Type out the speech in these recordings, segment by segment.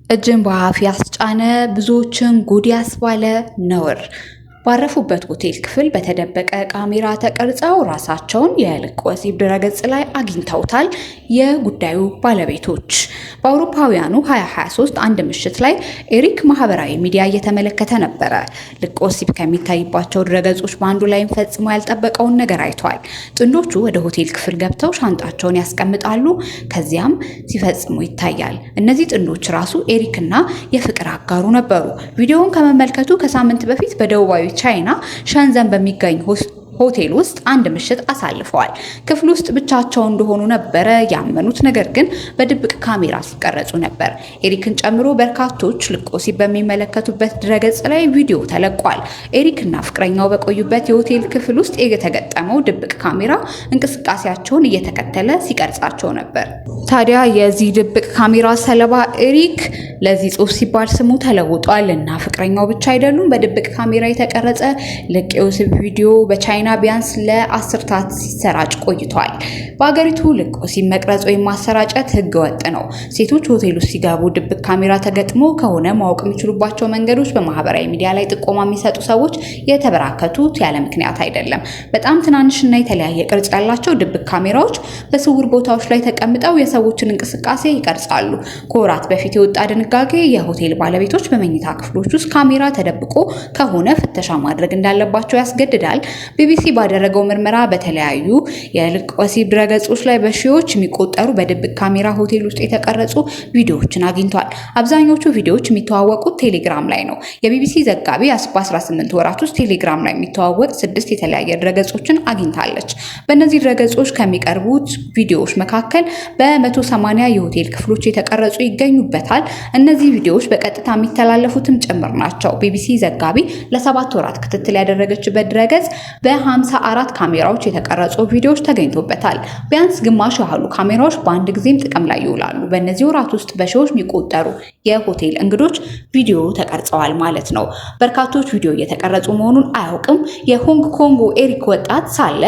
እጅን በአፍ ያስጫነ ብዙዎችን ጉድ ያስባለ ነውር። ባረፉበት ሆቴል ክፍል በተደበቀ ካሜራ ተቀርጸው ራሳቸውን የልቅ ወሲብ ድረገጽ ላይ አግኝተውታል የጉዳዩ ባለቤቶች። በአውሮፓውያኑ 2023 አንድ ምሽት ላይ ኤሪክ ማህበራዊ ሚዲያ እየተመለከተ ነበረ። ልቅ ወሲብ ከሚታይባቸው ድረገጾች በአንዱ ላይም ፈጽሞ ያልጠበቀውን ነገር አይቷል። ጥንዶቹ ወደ ሆቴል ክፍል ገብተው ሻንጣቸውን ያስቀምጣሉ። ከዚያም ሲፈጽሙ ይታያል። እነዚህ ጥንዶች ራሱ ኤሪክና የፍቅር አጋሩ ነበሩ። ቪዲዮውን ከመመልከቱ ከሳምንት በፊት በደቡባዊ ቻይና ሸንዘን በሚገኝ ሆቴል ውስጥ አንድ ምሽት አሳልፈዋል። ክፍል ውስጥ ብቻቸውን እንደሆኑ ነበረ ያመኑት። ነገር ግን በድብቅ ካሜራ ሲቀረጹ ነበር። ኤሪክን ጨምሮ በርካቶች ልቅ ወሲብ በሚመለከቱበት ድረገጽ ላይ ቪዲዮ ተለቋል። ኤሪክና ፍቅረኛው በቆዩበት የሆቴል ክፍል ውስጥ የተገጠመው ድብቅ ካሜራ እንቅስቃሴያቸውን እየተከተለ ሲቀርጻቸው ነበር። ታዲያ የዚህ ድብቅ ካሜራ ሰለባ ኤሪክ ለዚህ ጽሑፍ ሲባል ስሙ ተለውጧል እና ፍቅረኛው ብቻ አይደሉም። በድብቅ ካሜራ የተቀረጸ ልቅ የወሲብ ቪዲዮ በቻይና ቢያንስ ለአስርታት ሲሰራጭ ቆይቷል። በአገሪቱ ልቅ ወሲብ መቅረጽ ወይም ማሰራጨት ሕገ ወጥ ነው። ሴቶች ሆቴል ውስጥ ሲገቡ ድብቅ ካሜራ ተገጥሞ ከሆነ ማወቅ የሚችሉባቸው መንገዶች በማህበራዊ ሚዲያ ላይ ጥቆማ የሚሰጡ ሰዎች የተበራከቱት ያለ ምክንያት አይደለም። በጣም ትናንሽና የተለያየ ቅርጽ ያላቸው ድብቅ ካሜራዎች በስውር ቦታዎች ላይ ተቀምጠው የሰዎችን እንቅስቃሴ ይቀርጻሉ። ከወራት በፊት የወጣ ድንጋጌ የሆቴል ባለቤቶች በመኝታ ክፍሎች ውስጥ ካሜራ ተደብቆ ከሆነ ፍተሻ ማድረግ እንዳለባቸው ያስገድዳል። ቢቢሲ ባደረገው ምርመራ በተለያዩ የልቅ ወሲብ ድረገጾች ላይ በሺዎች የሚቆጠሩ በድብቅ ካሜራ ሆቴል ውስጥ የተቀረጹ ቪዲዮዎችን አግኝቷል። አብዛኞቹ ቪዲዮዎች የሚተዋወቁት ቴሌግራም ላይ ነው። የቢቢሲ ዘጋቢ በ18 ወራት ውስጥ ቴሌግራም ላይ የሚተዋወቅ 6 የተለያየ ድረገጾችን አግኝታለች። በእነዚህ ድረገጾች ከሚቀርቡት ቪዲዮዎች መካከል በ180 የሆቴል ክፍሎች የተቀረጹ ይገኙበታል። እነዚህ ቪዲዮዎች በቀጥታ የሚተላለፉትም ጭምር ናቸው። ቢቢሲ ዘጋቢ ለ7 ወራት ክትትል ያደረገችበት ድረገጽ በ54 ካሜራዎች የተቀረጹ ቪዲዮዎች ተገኝቶበታል። ቢያንስ ግማሽ ያህሉ ካሜራዎች በአንድ ጊዜም ጥቅም ላይ ይውላሉ። በእነዚህ ወራት ውስጥ በሺዎች የሚቆጠሩ የሆቴል እንግዶች ቪዲዮ ተቀርጸዋል ማለት ነው። በርካቶች ቪዲዮ እየተቀረጹ መሆኑን አያውቅም። የሆንግ ኮንጉ ኤሪክ ወጣት ሳለ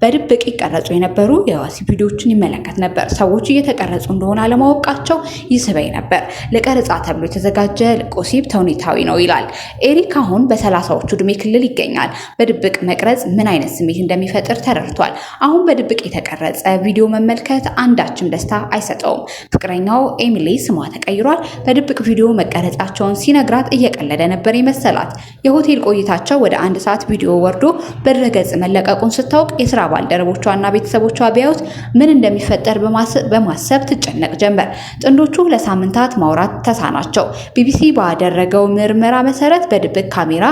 በድብቅ ይቀረጹ የነበሩ የወሲብ ቪዲዮዎችን ይመለከት ነበር። ሰዎች እየተቀረጹ እንደሆነ አለማወቃቸው ይስበኝ ነበር። ለቀረጻ ተብሎ የተዘጋጀ ልቅ ወሲብ ተውኔታዊ ነው ይላል ኤሪክ። አሁን በ30ዎቹ ዕድሜ ክልል ይገኛል። በድብቅ መቅረጽ ምን አይነት ስሜት እንደሚፈጥር ተረድቷል። አሁን በድብቅ የተቀረጸ ቪዲዮ መመልከት አንዳችም ደስታ አይሰጠውም። ፍቅረኛው ኤሚሊ ስሟ ተቀይሯል። በድብቅ ቪዲዮ መቀረጻቸውን ሲነግራት እየቀለደ ነበር የመሰላት። የሆቴል ቆይታቸው ወደ 1 ሰዓት ቪዲዮ ወርዶ በድረገጽ መለቀቁን ስታውቅ የስራ ባልደረቦቿና ቤተሰቦቿ ቢያዩት ምን እንደሚፈጠር በማሰብ ትጨነቅ ጀመር። ጥንዶቹ ለሳምንታት ማውራት ተሳናቸው። ቢቢሲ ባደረገው ምርመራ መሰረት በድብቅ ካሜራ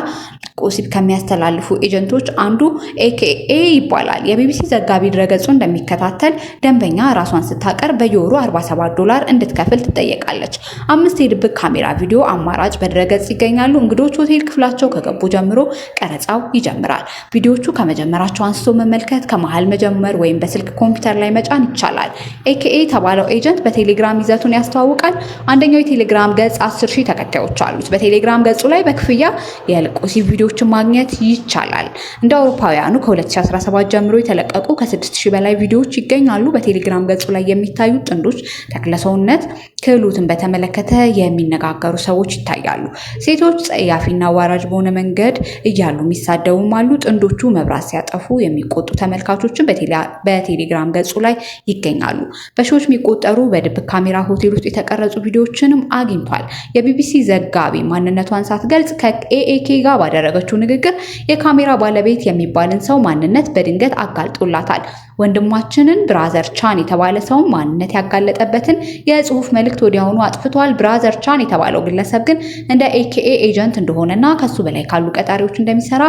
ልቅ ወሲብ ከሚያስተላልፉ ኤጀንቶች አንዱ ኤኬኤ ይባላል። የቢቢሲ ዘጋቢ ድረገጹ እንደሚከታተል ደንበኛ ራሷን ስታቀርብ በየወሩ $47 እንድትከፍል ትጠየቃለች። 5 የድብቅ ካሜራ ቪዲዮ አማራጭ በድረገጽ ይገኛሉ። እንግዶች ሆቴል ክፍላቸው ከገቡ ጀምሮ ቀረጻው ይጀምራል። ቪዲዮቹ ከመጀመራቸው አንስቶ መመልከት፣ ከመሃል መጀመር ወይም በስልክ ኮምፒውተር ላይ መጫን ይቻላል። ኤኬኤ የተባለው ኤጀንት በቴሌግራም ይዘቱን ያስተዋውቃል። አንደኛው የቴሌግራም ገጽ 10,000 ተከታዮች አሉት። በቴሌግራም ገጹ ላይ በክፍያ የልቅ ወሲብ ቪዲዮዎችን ማግኘት ይቻላል። እንደ አውሮፓውያኑ ከ2017 ጀምሮ የተለቀቁ ከ6,000 በላይ ቪዲዮዎች ይገኛሉ። በቴሌግራም ገጹ ላይ የሚታዩ ጥንዶች ተክለሰውነት ክህሎትን በተመለከተ የሚነጋገሩ ሰዎች ይታያሉ። ሴቶች ጸያፊና አዋራጅ በሆነ መንገድ እያሉ የሚሳደቡም አሉ። ጥንዶቹ መብራት ሲያጠፉ የሚቆጡ ተመልካቾችን በቴሌግራም ገጹ ላይ ይገኛሉ። በሺዎች የሚቆጠሩ በድብቅ ካሜራ ሆቴል ውስጥ የተቀረጹ ቪዲዮዎችንም አግኝቷል። የቢቢሲ ዘጋቢ ማንነቷን ሳትገልጽ ከኤኤኬ ጋር ባደረገችው ንግግር የካሜራ ባለቤት የሚባልን ሰው ማንነት በድንገት አጋልጦላታል። ወንድማችንን ብራዘር ቻን የተባለ ሰው ማንነት ያጋለጠበትን የጽሁፍ መልእክት ወዲያውኑ አጥፍቷል። ብራዘር ቻን የተባለው ግለሰብ ግን እንደ ኤኬኤ ኤጀንት እንደሆነና ከሱ በላይ ካሉ ቀጣሪዎች እንደሚሰራ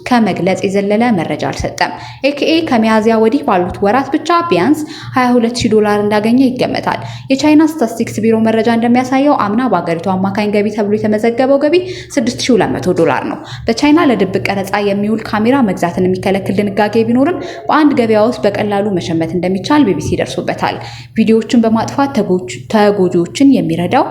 ከመግለጽ የዘለለ መረጃ አልሰጠም። ኤኬኤ ከሚያዝያ ወዲህ ባሉት ወራት ብቻ ቢያንስ $22,000 እንዳገኘ ይገመታል። የቻይና ስታቲስቲክስ ቢሮ መረጃ እንደሚያሳየው አምና በአገሪቱ አማካኝ ገቢ ተብሎ የተመዘገበው ገቢ $6,200 ነው። በቻይና ለድብቅ ቀረጻ የሚውል ካሜራ መግዛትን የሚከለክል ድንጋጌ ቢኖርም በአንድ ገበያ ውስጥ በቀላሉ መሸመት እንደሚቻል ቢቢሲ ደርሶበታል። ቪዲዮዎችን በማጥፋት ተጎጂዎችን የሚረዳው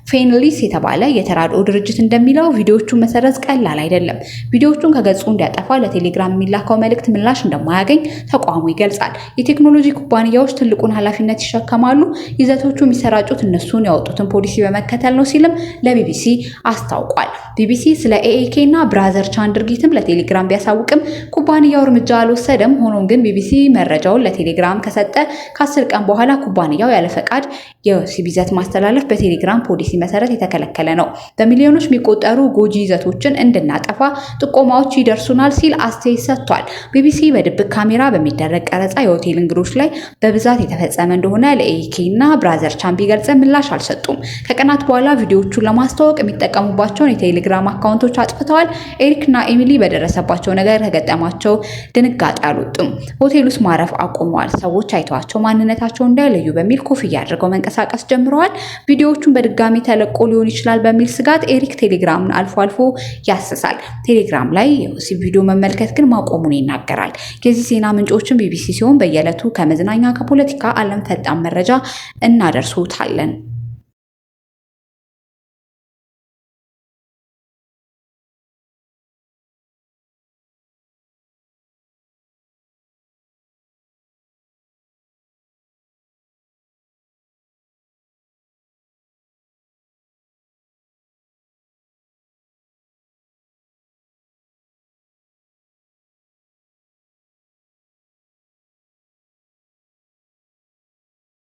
ፌንሊስ የተባለ የተራድኦ ድርጅት እንደሚለው ቪዲዮዎቹን መሰረዝ ቀላል አይደለም። ቪዲዮዎቹን ከገጹ እንዲያጠፋ ለቴሌግራም የሚላከው መልእክት ምላሽ እንደማያገኝ ተቋሙ ይገልጻል። የቴክኖሎጂ ኩባንያዎች ትልቁን ኃላፊነት ይሸከማሉ። ይዘቶቹ የሚሰራጩት እነሱን ያወጡትን ፖሊሲ በመከተል ነው ሲልም ለቢቢሲ አስታውቋል። ቢቢሲ ስለ ኤኤኬ እና ብራዘር ቻን ድርጊትም ለቴሌግራም ቢያሳውቅም ኩባንያው እርምጃ አልወሰደም። ሆኖም ግን ቢቢሲ መረጃውን ለቴሌግራም ከሰጠ ከ10 ቀን በኋላ ኩባንያው ያለ ፈቃድ የወሲብ ይዘት ማስተላለፍ በቴሌግራም ፖሊሲ መሰረት የተከለከለ ነው። በሚሊዮኖች የሚቆጠሩ ጎጂ ይዘቶችን እንድናጠፋ ጥቆማዎች ይደርሱናል ሲል አስተያየት ሰጥቷል። ቢቢሲ በድብቅ ካሜራ በሚደረግ ቀረጻ የሆቴል እንግዶች ላይ በብዛት የተፈጸመ እንደሆነ ለኤኬ እና ብራዘር ቻን ቢገልጽ ምላሽ አልሰጡም። ከቀናት በኋላ ቪዲዮዎቹን ለማስተዋወቅ የሚጠቀሙባቸውን የቴሌግራም አካውንቶች አጥፍተዋል። ኤሪክ እና ኤሚሊ በደረሰባቸው ነገር ከገጠማቸው ድንጋጤ አልወጡም። ሆቴል ውስጥ ማረፍ አቁመዋል። ሰዎች አይተዋቸው ማንነታቸውን እንዳይለዩ በሚል ኮፍያ አድርገው መንቀሳቀስ ጀምረዋል። ቪዲዮዎቹን በድጋሚ ተለቆ ሊሆን ይችላል በሚል ስጋት ኤሪክ ቴሌግራምን አልፎ አልፎ ያስሳል። ቴሌግራም ላይ የወሲብ ቪዲዮ መመልከት ግን ማቆሙን ይናገራል። የዚህ ዜና ምንጮችን ቢቢሲ ሲሆን በየዕለቱ ከመዝናኛ ከፖለቲካ ዓለም ፈጣን መረጃ እናደርሶታለን።